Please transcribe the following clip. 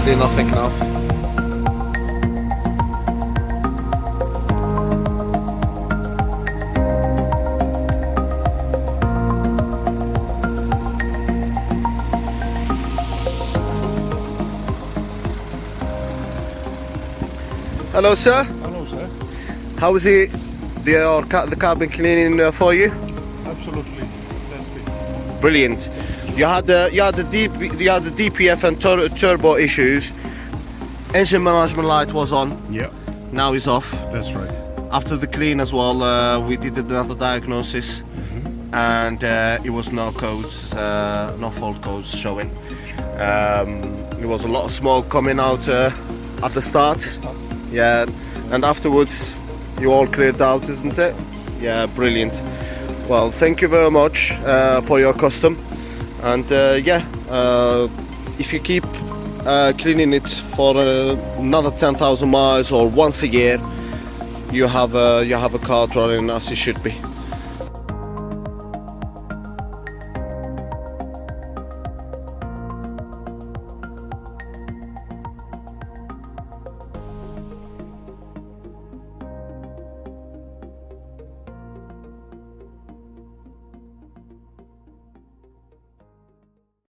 hardly nothing now. Hello sir. Hello, sir. How is the cabin cleaning for you? Absolutely fantastic. Brilliant. You had the DPF and turbo issues. Engine management light was on. Yeah, Now it's off. that's right. After the clean as well, we did another diagnosis, and it was no codes, no fault codes showing. There was a lot of smoke coming out at the start. Yeah, and afterwards you all cleared out, isn't it? Yeah, brilliant. Well, thank you very much for your custom, and yeah, if you keep cleaning it for another 10,000 miles or once a year, you have a car running as it should be.